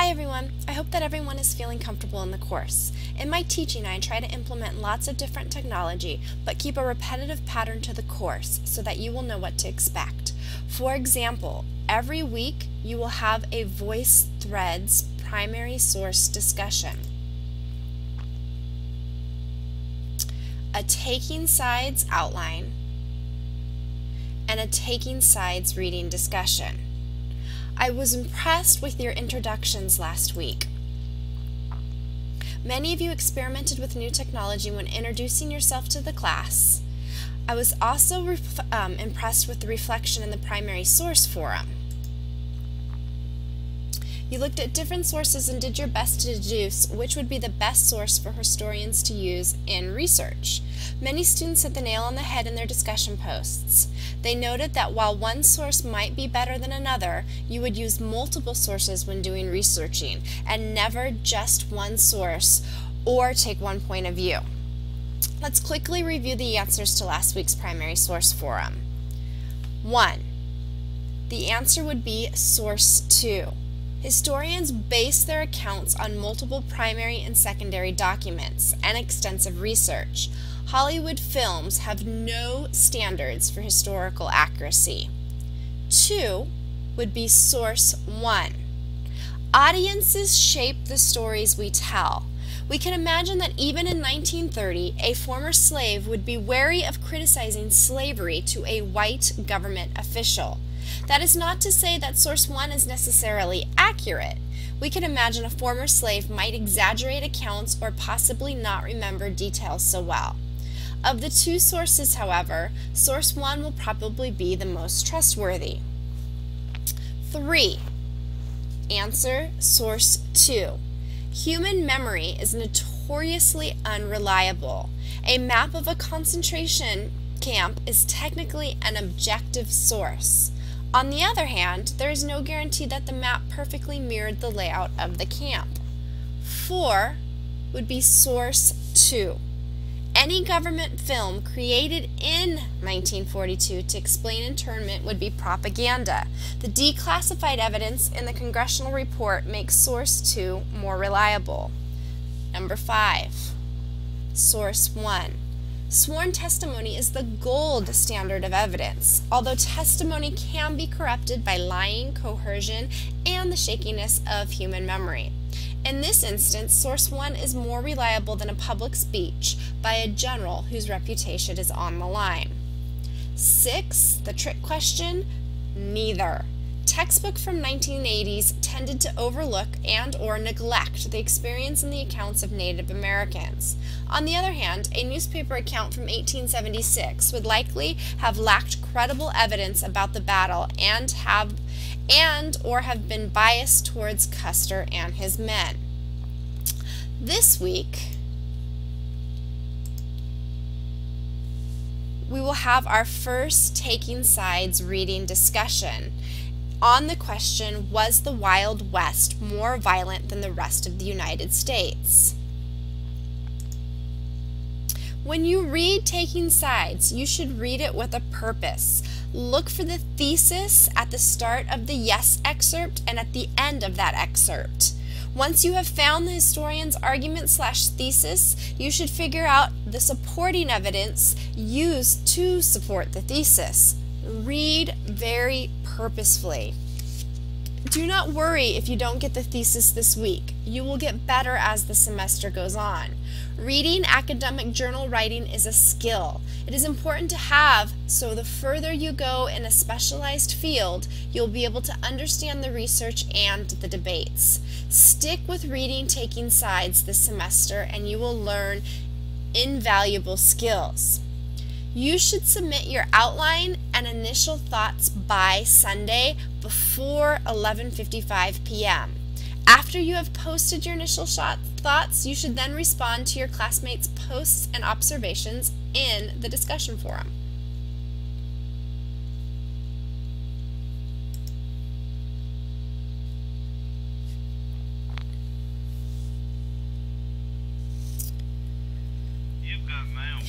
Hi everyone! I hope that everyone is feeling comfortable in the course. In my teaching, I try to implement lots of different technology, but keep a repetitive pattern to the course so that you will know what to expect. For example, every week you will have a VoiceThreads primary source discussion, a Taking Sides outline, and a Taking Sides reading discussion. I was impressed with your introductions last week. Many of you experimented with new technology when introducing yourself to the class. I was also impressed with the reflection in the primary source forum. You looked at different sources and did your best to deduce which would be the best source for historians to use in research. Many students hit the nail on the head in their discussion posts. They noted that while one source might be better than another, you would use multiple sources when doing researching, and never just one source or take one point of view. Let's quickly review the answers to last week's primary source forum. 1. The answer would be source 2. Historians base their accounts on multiple primary and secondary documents and extensive research. Hollywood films have no standards for historical accuracy. 2 would be source 1. Audiences shape the stories we tell. We can imagine that even in 1930, a former slave would be wary of criticizing slavery to a white government official. That is not to say that source 1 is necessarily accurate. We can imagine a former slave might exaggerate accounts or possibly not remember details so well. Of the two sources, however, source 1 will probably be the most trustworthy. 3. Answer, source 2. Human memory is notoriously unreliable. A map of a concentration camp is technically an objective source. On the other hand, there is no guarantee that the map perfectly mirrored the layout of the camp. 4 would be source 2. Any government film created in 1942 to explain internment would be propaganda. The declassified evidence in the congressional report makes source 2 more reliable. Number 5. Source 1. Sworn testimony is the gold standard of evidence, although testimony can be corrupted by lying, coercion, and the shakiness of human memory. In this instance, source 1 is more reliable than a public speech by a general whose reputation is on the line. 6. The trick question, neither. Textbook from 1980s tended to overlook and or neglect the experience and the accounts of Native Americans. On the other hand, a newspaper account from 1876 would likely have lacked credible evidence about the battle and or have been biased towards Custer and his men. This week, we will have our first Taking Sides reading discussion on the question, was the Wild West more violent than the rest of the United States? When you read Taking Sides, you should read it with a purpose. Look for the thesis at the start of the yes excerpt and at the end of that excerpt. Once you have found the historian's argument/thesis, you should figure out the supporting evidence used to support the thesis. Read very purposefully. Do not worry if you don't get the thesis this week. You will get better as the semester goes on. Reading academic journal writing is a skill. It is important to have, so the further you go in a specialized field, you'll be able to understand the research and the debates. Stick with reading Taking Sides this semester and you will learn invaluable skills. You should submit your outline and initial thoughts by Sunday before 11:55 p.m. After you have posted your initial thoughts, you should then respond to your classmates' posts and observations in the discussion forum.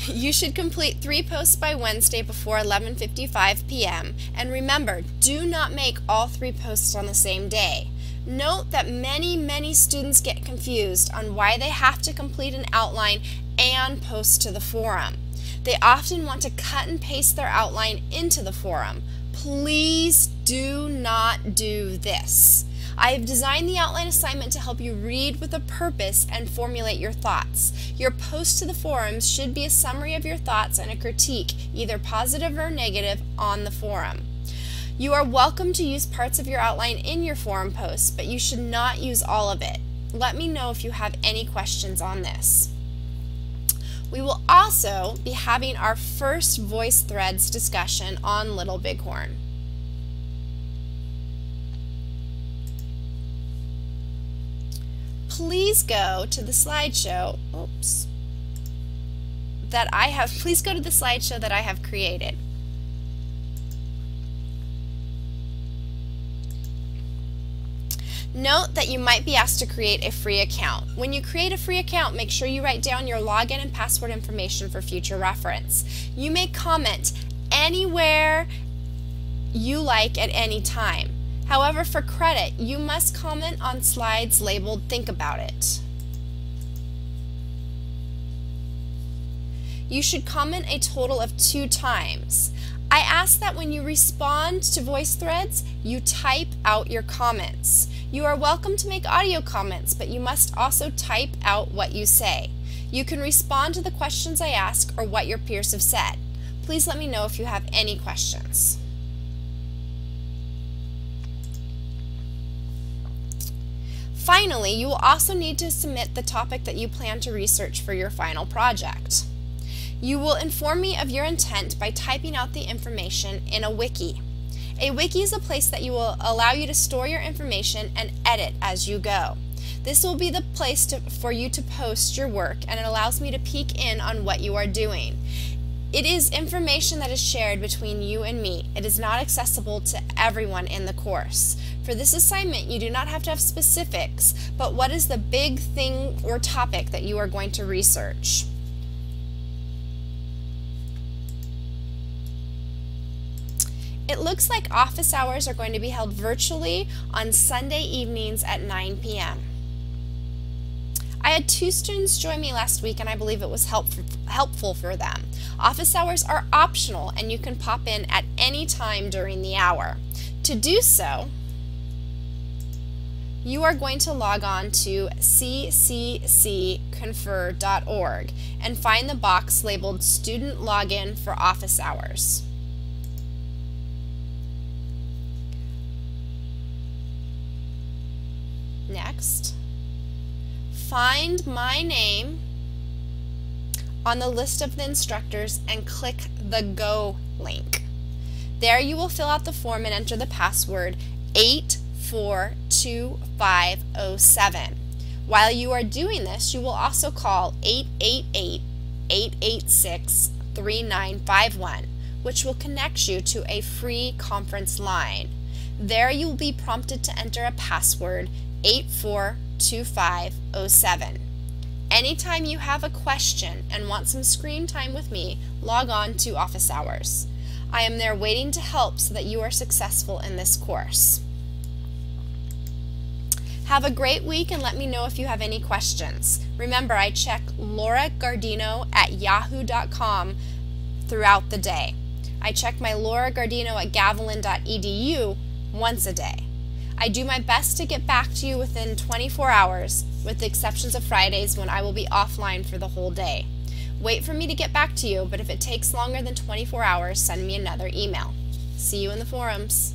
You should complete 3 posts by Wednesday before 11:55 p.m. And remember, do not make all 3 posts on the same day. Note that many students get confused on why they have to complete an outline and post to the forum. They often want to cut and paste their outline into the forum. Please do not do this. I have designed the outline assignment to help you read with a purpose and formulate your thoughts. Your post to the forums should be a summary of your thoughts and a critique, either positive or negative, on the forum. You are welcome to use parts of your outline in your forum posts, but you should not use all of it. Let me know if you have any questions on this. We will also be having our first VoiceThreads discussion on Little Bighorn. Please go to the slideshow, please go to the slideshow that I have created. Note that you might be asked to create a free account. When you create a free account, make sure you write down your login and password information for future reference. You may comment anywhere you like at any time. However, for credit, you must comment on slides labeled "Think About It." You should comment a total of 2 times. I ask that when you respond to VoiceThreads, you type out your comments. You are welcome to make audio comments, but you must also type out what you say. You can respond to the questions I ask or what your peers have said. Please let me know if you have any questions. Finally, you will also need to submit the topic that you plan to research for your final project. You will inform me of your intent by typing out the information in a wiki. A wiki is a place that will allow you to store your information and edit as you go. This will be the place for you to post your work, and it allows me to peek in on what you are doing. It is information that is shared between you and me. It is not accessible to everyone in the course. For this assignment, you do not have to have specifics, but what is the big thing or topic that you are going to research? It looks like office hours are going to be held virtually on Sunday evenings at 9 p.m. I had 2 students join me last week, and I believe it was helpful for them. Office hours are optional, and you can pop in at any time during the hour. To do so, you are going to log on to cccconfer.org and find the box labeled Student Login for Office Hours. Next, find my name on the list of the instructors and click the Go link. There you will fill out the form and enter the password 842507. While you are doing this, you will also call 888-886-3951, which will connect you to a free conference line. There you will be prompted to enter a password 842507. Anytime you have a question and want some screen time with me, log on to Office Hours. I am there waiting to help so that you are successful in this course. Have a great week, and let me know if you have any questions. Remember, I check lauragardino@yahoo.com throughout the day. I check my lauragardino@gavilan.edu once a day. I do my best to get back to you within 24 hours, with the exceptions of Fridays when I will be offline for the whole day. Wait for me to get back to you, but if it takes longer than 24 hours, send me another email. See you in the forums.